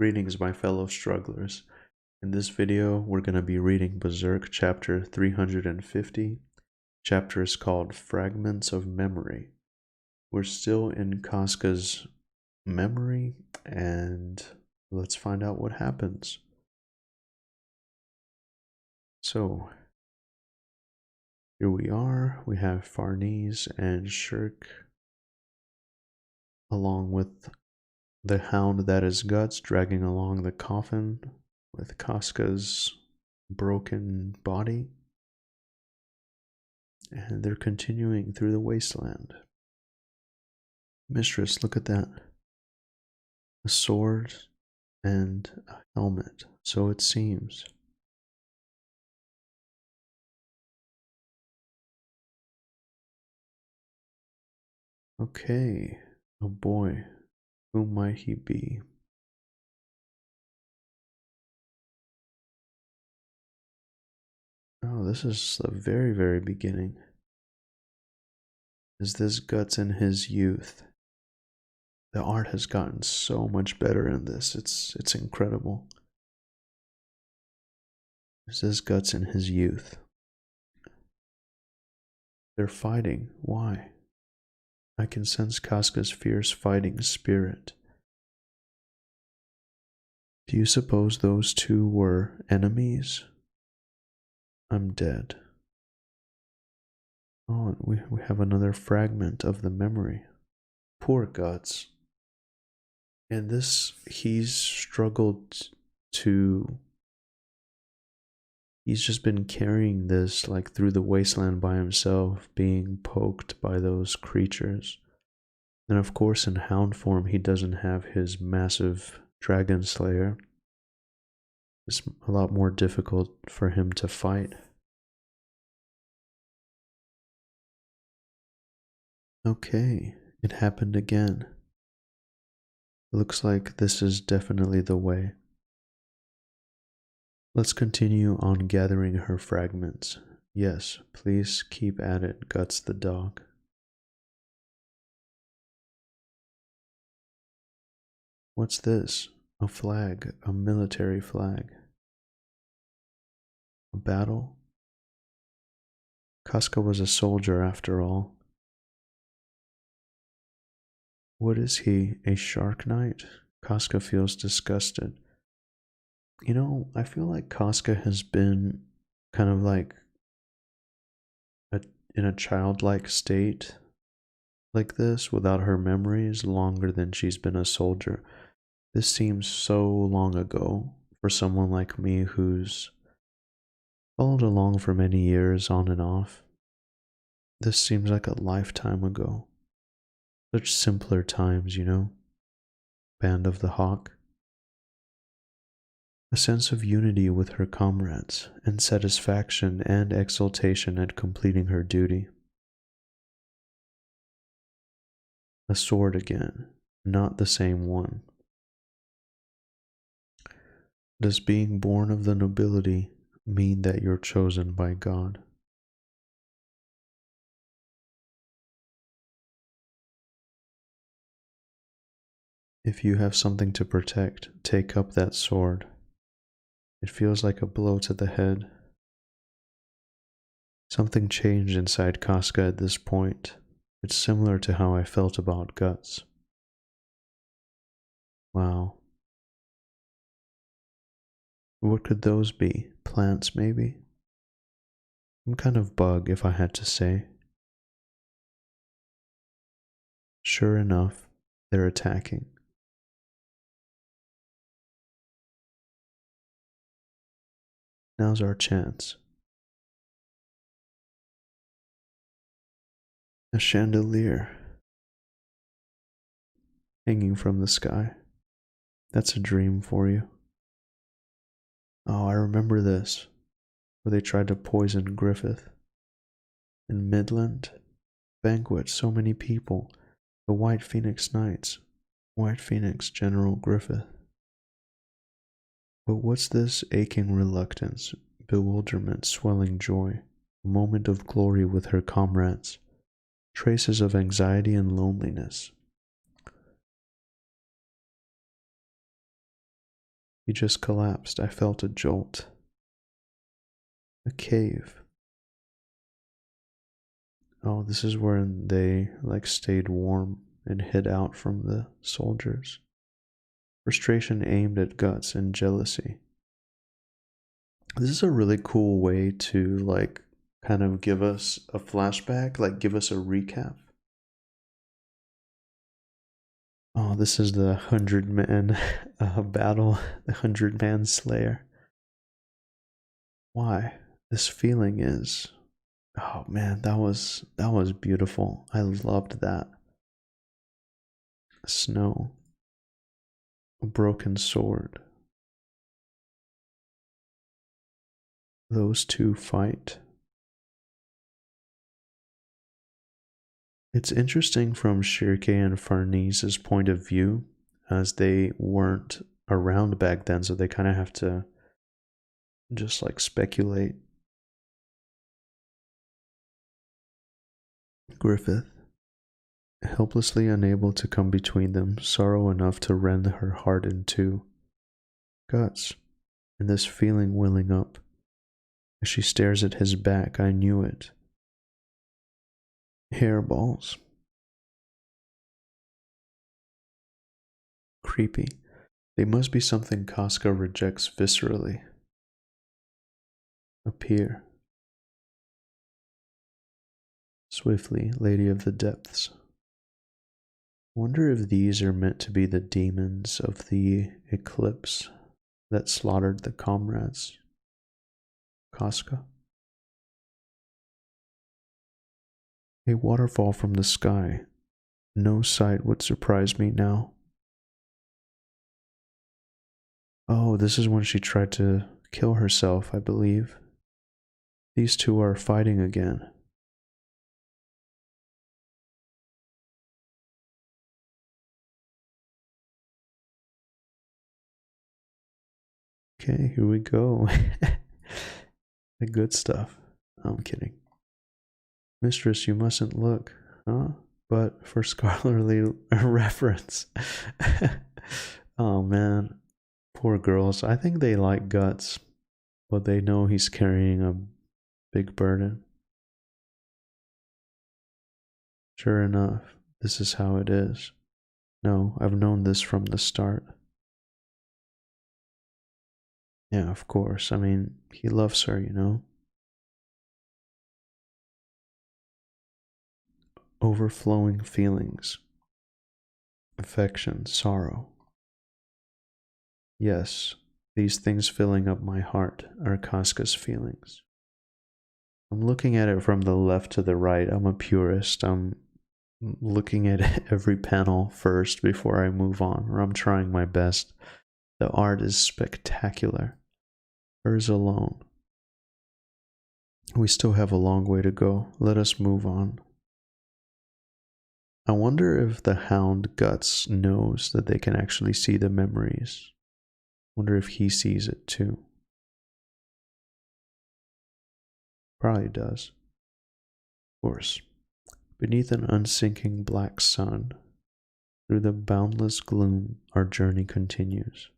Greetings, my fellow strugglers. In this video, we're going to be reading Berserk chapter 350. Chapter is called Fragments of Memory. We're still in Casca's memory, and let's find out what happens. So, here we are. We have Farnese and Shirk, along with the hound that is Guts, dragging along the coffin with Casca's broken body. And they're continuing through the wasteland. Mistress, look at that. A sword and a helmet, so it seems. Okay, oh boy, who might he be? Oh, this is the very, very beginning. Is this Guts in his youth? The art has gotten so much better in this. It's incredible. Is this Guts in his youth? They're fighting. Why? I can sense Casca's fierce fighting spirit. Do you suppose those two were enemies? I'm dead. Oh, we have another fragment of the memory. Poor Guts. And this, he's struggled to... He's just been carrying this like through the wasteland by himself, being poked by those creatures. And of course in hound form he doesn't have his massive dragon slayer. It's a lot more difficult for him to fight. Okay, it happened again. Looks like this is definitely the way. Let's continue on gathering her fragments. Yes, please keep at it, Guts the dog. What's this? A flag, a military flag. A battle? Casca was a soldier after all. What is he, a shark knight? Casca feels disgusted. You know, I feel like Casca has been kind of like in a childlike state like this without her memories longer than she's been a soldier. This seems so long ago for someone like me who's followed along for many years on and off. This seems like a lifetime ago. Such simpler times, you know? Band of the Hawk. A sense of unity with her comrades, and satisfaction and exultation at completing her duty. A sword again, not the same one. Does being born of the nobility mean that you're chosen by God? If you have something to protect, take up that sword. It feels like a blow to the head. Something changed inside Casca at this point. It's similar to how I felt about Guts. Wow. What could those be? Plants, maybe? Some kind of bug, if I had to say. Sure enough, they're attacking. Now's our chance. A chandelier hanging from the sky. That's a dream for you. Oh, I remember this, where they tried to poison Griffith. In Midland, banquet, so many people. The White Phoenix Knights, White Phoenix General Griffith. But what's this aching reluctance, bewilderment, swelling joy, a moment of glory with her comrades, traces of anxiety and loneliness? He just collapsed. I felt a jolt. A cave. Oh, this is where they like stayed warm and hid out from the soldiers. Frustration aimed at Guts and jealousy. This is a really cool way to like kind of give us a flashback, like give us a recap. Oh, this is the 100-man battle, the 100-man slayer. Why? This feeling is, oh man, that was beautiful. I loved that. Snow, a broken sword. Those two fight. It's interesting from Shirke and Farnese's point of view, as they weren't around back then, so they kind of have to just like speculate. Griffith, helplessly unable to come between them, sorrow enough to rend her heart in two. Guts, and this feeling welling up. As she stares at his back, I knew it. Hairballs. Creepy. They must be something Casca rejects viscerally. Appear. Swiftly, Lady of the Depths. Wonder if these are meant to be the demons of the eclipse that slaughtered the comrades. Casca. A waterfall from the sky. No sight would surprise me now. Oh, this is when she tried to kill herself, I believe. These two are fighting again. Okay, here we go. The good stuff. I'm kidding. Mistress, you mustn't look, huh? But for scholarly reference. Oh man, poor girls. I think they like Guts, but they know he's carrying a big burden. Sure enough, this is how it is. No, I've known this from the start. Yeah, of course. I mean, he loves her, you know? Overflowing feelings, affection, sorrow. Yes, these things filling up my heart are Casca's feelings. I'm looking at it from the left to the right. I'm a purist. I'm looking at every panel first before I move on, or I'm trying my best. The art is spectacular. Hers alone. We still have a long way to go. Let us move on. I wonder if the Hound Guts knows that they can actually see the memories. Wonder if he sees it too. Probably does. Of course. Beneath an unsinking black sun, through the boundless gloom, our journey continues.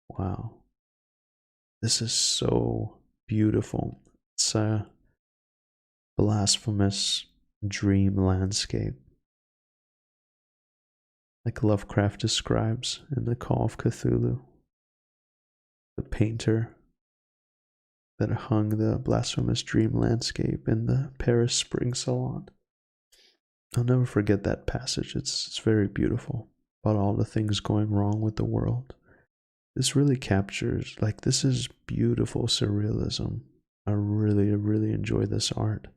Wow. This is so beautiful. It's a blasphemous dream landscape, like Lovecraft describes in The Call of Cthulhu. The painter that hung the blasphemous dream landscape in the Paris Spring Salon. I'll never forget that passage. It's very beautiful about all the things going wrong with the world. This really captures, like, this is beautiful surrealism. I really enjoy this art.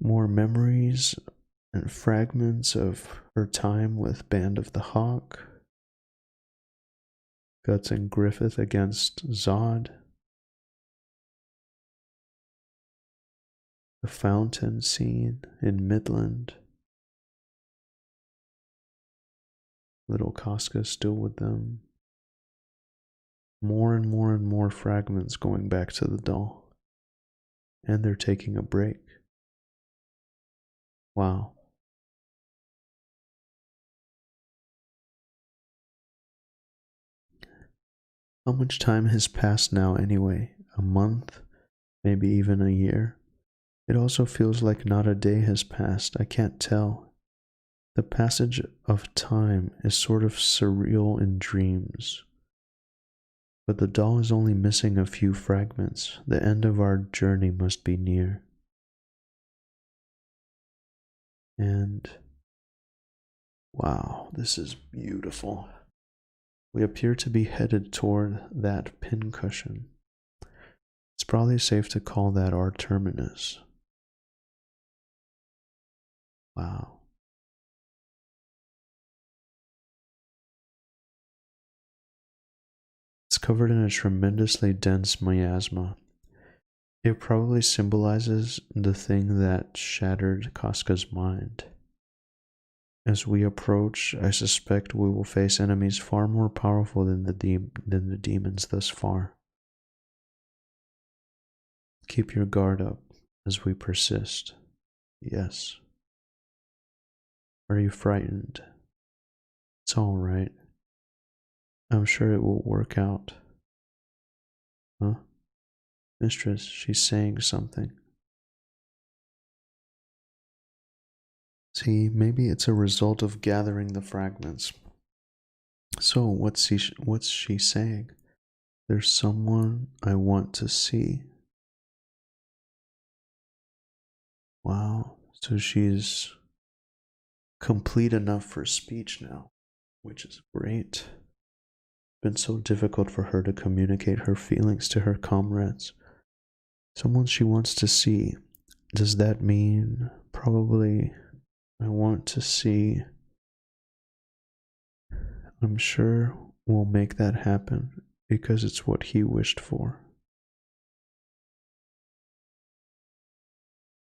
More memories and fragments of her time with Band of the Hawk. Guts and Griffith against Zod. The fountain scene in Midland. Little Casca still with them. More and more fragments going back to the doll. And they're taking a break. Wow. How much time has passed now anyway? A month? Maybe even a year? It also feels like not a day has passed. I can't tell. The passage of time is sort of surreal in dreams. But the doll is only missing a few fragments. The end of our journey must be near. And wow, this is beautiful. We appear to be headed toward that pincushion. It's probably safe to call that our terminus. Wow. It's covered in a tremendously dense miasma. It probably symbolizes the thing that shattered Casca's mind. As we approach, I suspect we will face enemies far more powerful than the demons thus far. Keep your guard up as we persist. Yes. Are you frightened? It's all right. I'm sure it will work out. Huh? Mistress, she's saying something. See, maybe it's a result of gathering the fragments. So, what's she saying? There's someone I want to see. Wow, so she's complete enough for speech now, which is great. It's been so difficult for her to communicate her feelings to her comrades. Someone she wants to see. Does that mean probably I want to see? I'm sure we'll make that happen because it's what he wished for.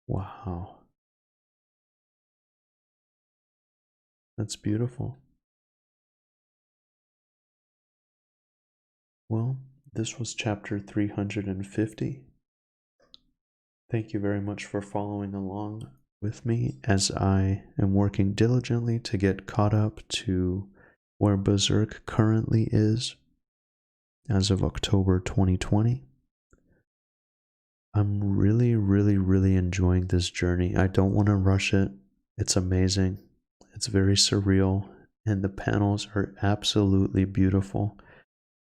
Wow. That's beautiful. Well, this was chapter 350. Thank you very much for following along with me as I am working diligently to get caught up to where Berserk currently is as of October 2020. I'm really enjoying this journey. I don't want to rush it. It's amazing. It's very surreal, and the panels are absolutely beautiful.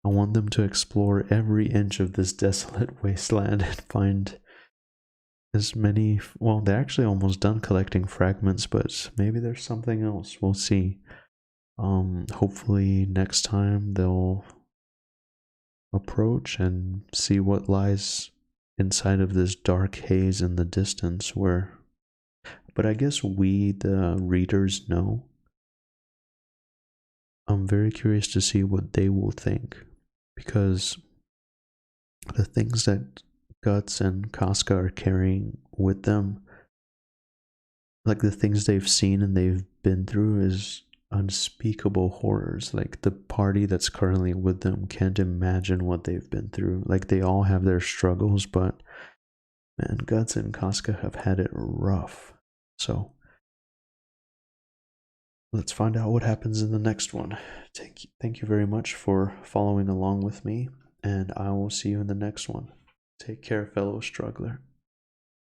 I want them to explore every inch of this desolate wasteland and find as many. Well, they're actually almost done collecting fragments, but maybe there's something else. We'll see. Hopefully next time they'll approach and see what lies inside of this dark haze in the distance where, but I guess we the readers know. I'm very curious to see what they will think, because the things that Guts and Casca are carrying with them, like the things they've seen and they've been through, is unspeakable horrors. Like the party that's currently with them can't imagine what they've been through. Like they all have their struggles, but man, Guts and Casca have had it rough. So let's find out what happens in the next one. Thank you very much for following along with me, and I will see you in the next one. Take care, fellow struggler.